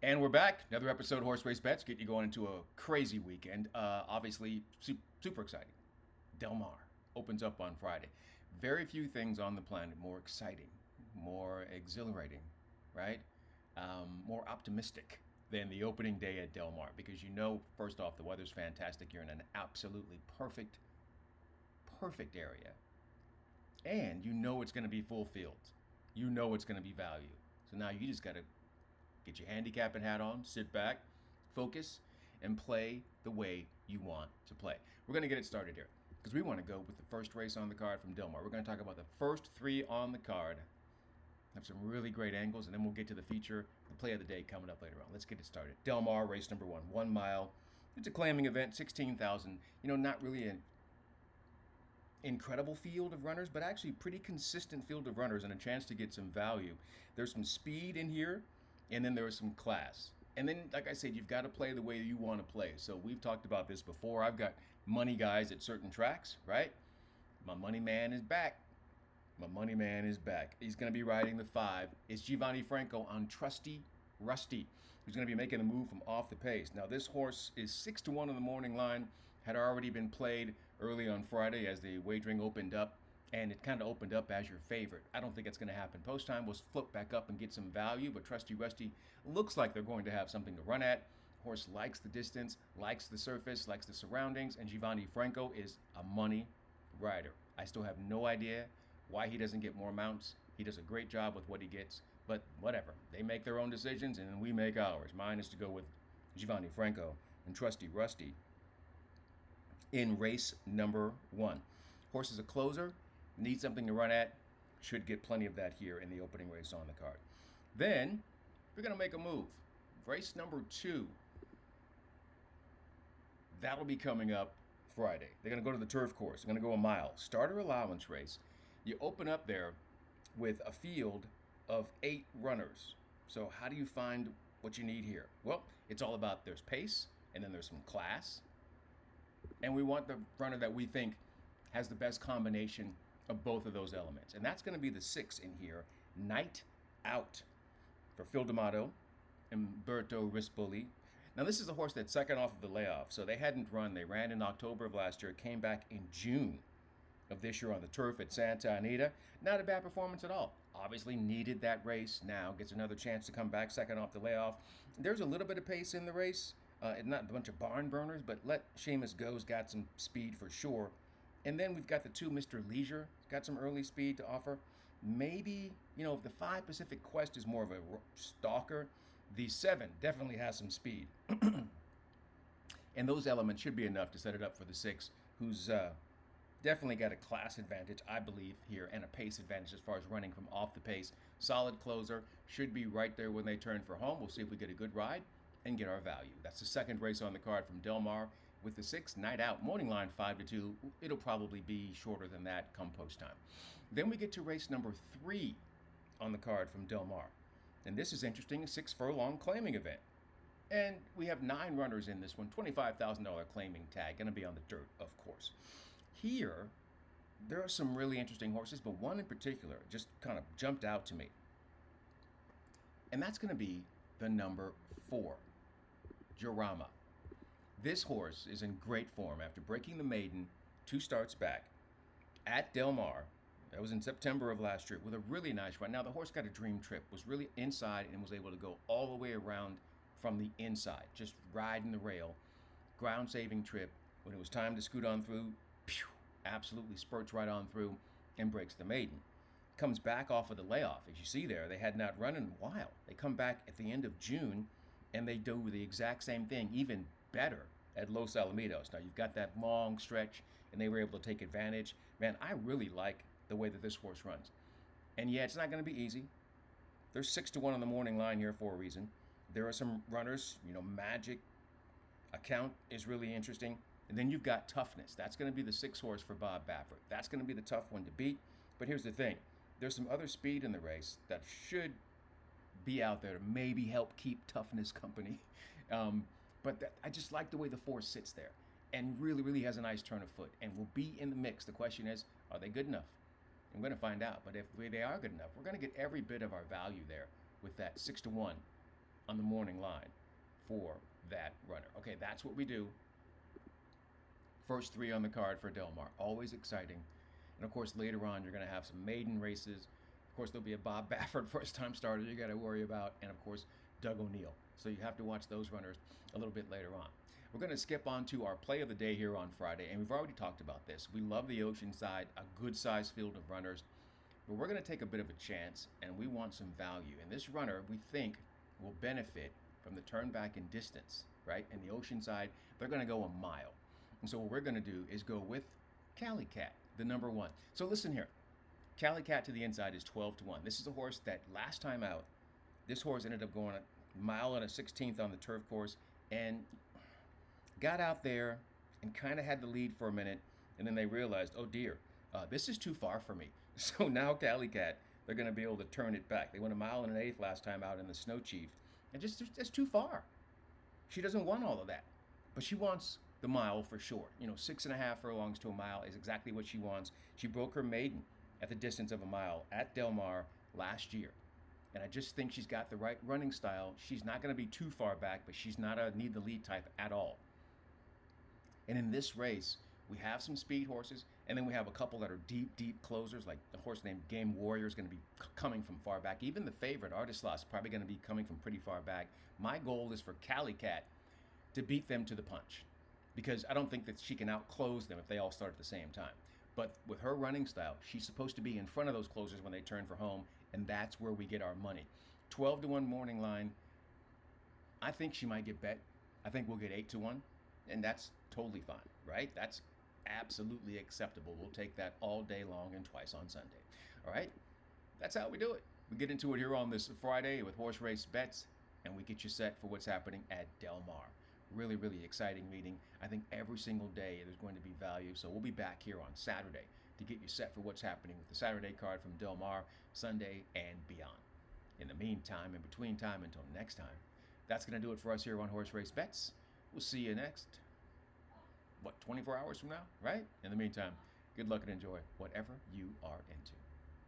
And we're back. Another episode of Horse Race Bets, getting you going into a crazy weekend. Obviously, super exciting. Del Mar opens up on Friday. Very few things on the planet more exciting, more exhilarating, right? More optimistic than the opening day at Del Mar because first off, the weather's fantastic. You're in an absolutely perfect area. And you know it's going to be full fields. You know it's going to be value. So now you just got to get your handicapping hat on, sit back, focus, and play the way you want to play. We're going to get it started here because we want to go with the first race on the card from Del Mar. We're going to talk about the first three on the card, have some really great angles, and then we'll get to the feature, the play of the day coming up later on. Let's get it started. Del Mar, race number 1 mile. It's a claiming event, 16,000. Not really an incredible field of runners, but actually pretty consistent field of runners and a chance to get some value. There's some speed in here, and then there was some class. And then, like I said, you've got to play the way you want to play. So we've talked about this before. I've got money guys at certain tracks, right? My money man is back. My money man is back. He's going to be riding the 5. It's Giovanni Franco on Trusty Rusty, who's going to be making the move from off the pace. Now, this horse is 6-1 on the morning line, had already been played early on Friday as the wagering opened up, and it kind of opened up as your favorite. I don't think it's going to happen. Post time will float back up and get some value, but Trusty Rusty looks like they're going to have something to run at. Horse likes the distance, likes the surface, likes the surroundings, and Giovanni Franco is a money rider. I still have no idea why he doesn't get more mounts. He does a great job with what he gets, but whatever. They make their own decisions, and then we make ours. Mine is to go with Giovanni Franco and Trusty Rusty in race number 1. Horse is a closer, needs something to run at, should get plenty of that here in the opening race on the card. Then we're going to make a move. Race number 2. That'll be coming up Friday. They're going to go to the turf course. They're going to go a mile. Starter allowance race. You open up there with a field of 8 runners. So how do you find what you need here? Well, it's all about there's pace, and then there's some class. And we want the runner that we think has the best combination of both of those elements. And that's going to be the 6 in here, Night Out, for Phil D'Amato and Berto Rispoli. Now, this is a horse that's second off of the layoff. So they hadn't run. They ran in October of last year, came back in June of this year on the turf at Santa Anita. Not a bad performance at all. Obviously needed that race. Now gets another chance to come back second off the layoff. There's a little bit of pace in the race. Not a bunch of barn burners, but Let Seamus Go's got some speed for sure. And then we've got the 2 Mr. Leisure, got some early speed to offer. Maybe, if the 5 Pacific Quest is more of a stalker, the 7 definitely has some speed. And those elements should be enough to set it up for the 6, who's definitely got a class advantage, I believe, here, and a pace advantage as far as running from off the pace. Solid closer, should be right there when they turn for home. We'll see if we get a good ride and get our value. That's the second race on the card from Del Mar with the 6 Night Out. Morning line 5-2. It'll probably be shorter than that come post time. Then we get to race number 3 on the card from Del Mar. And this is interesting, a 6 furlong claiming event. And we have 9 runners in this one, $25,000 claiming tag, going to be on the dirt, of course. Here, there are some really interesting horses, but one in particular just kind of jumped out to me. And that's going to be the number 4, Jarama. This horse is in great form after breaking the maiden 2 starts back at Del Mar. That was in September of last year with a really nice run. Now, the horse got a dream trip, was really inside and was able to go all the way around from the inside, just riding the rail. Ground-saving trip. When it was time to scoot on through, absolutely spurts right on through and breaks the maiden. Comes back off of the layoff. As you see there, they had not run in a while. They come back at the end of June, and they do the exact same thing, even better at Los Alamitos. Now, you've got that long stretch, and they were able to take advantage. Man, I really like the way that this horse runs. And yeah, it's not going to be easy. There's 6-1 on the morning line here for a reason. There are some runners, Magic Account is really interesting. And then you've got Toughness. That's going to be the 6 horse for Bob Baffert. That's going to be the tough one to beat. But here's the thing. There's some other speed in the race that should be out there to maybe help keep Toughness company. I just like the way the 4 sits there and really has a nice turn of foot and will be in the mix. The question is, are they good enough? I'm going to find out. But if they are good enough, we're going to get every bit of our value there with that 6-1 on the morning line for that runner. Okay, that's what we do. First three on the card for Del Mar. Always exciting. And of course, later on, you're going to have some maiden races. Of course, there'll be a Bob Baffert first time starter you got to worry about. And of course, Doug O'Neill. So you have to watch those runners a little bit later on. We're going to skip on to our play of the day here on Friday. And we've already talked about this. We love the Oceanside, a good sized field of runners. But we're going to take a bit of a chance, and we want some value. And this runner, we think, will benefit from the turn back in distance, right? And the Oceanside, they're going to go a mile. And so what we're going to do is go with Cali Cat, the number one. So listen here. Cali Cat to the inside is 12-1. This is a horse that last time out, this horse ended up going a mile and a 16th on the turf course and got out there and kind of had the lead for a minute. And then they realized, oh dear, this is too far for me. So now Cali Cat, they're going to be able to turn it back. They went a mile and an eighth last time out in the Snow Chief. And that's too far. She doesn't want all of that. But she wants the mile for sure. 6.5 furlongs to a mile is exactly what she wants. She broke her maiden at the distance of a mile at Del Mar last year. And I just think she's got the right running style. She's not going to be too far back, but she's not a need the lead type at all. And in this race, we have some speed horses, and then we have a couple that are deep closers, like the horse named Game Warrior is going to be coming from far back. Even the favorite, Artislas, is probably going to be coming from pretty far back. My goal is for Cali Cat to beat them to the punch, because I don't think that she can outclose them if they all start at the same time. But with her running style, she's supposed to be in front of those closers when they turn for home, and that's where we get our money. 12-1 morning line. I think she might get bet. I think we'll get 8-1, and that's totally fine, right? That's absolutely acceptable. We'll take that all day long and twice on Sunday. All right? That's how we do it. We get into it here on this Friday with horse race bets, and we get you set for what's happening at Del Mar. Really, really exciting meeting. I think every single day there's going to be value. So we'll be back here on Saturday to get you set for what's happening with the Saturday card from Del Mar, Sunday, and beyond. In the meantime, in between time until next time, that's going to do it for us here on Horse Race Bets. We'll see you next, 24 hours from now, right? In the meantime, good luck and enjoy whatever you are into.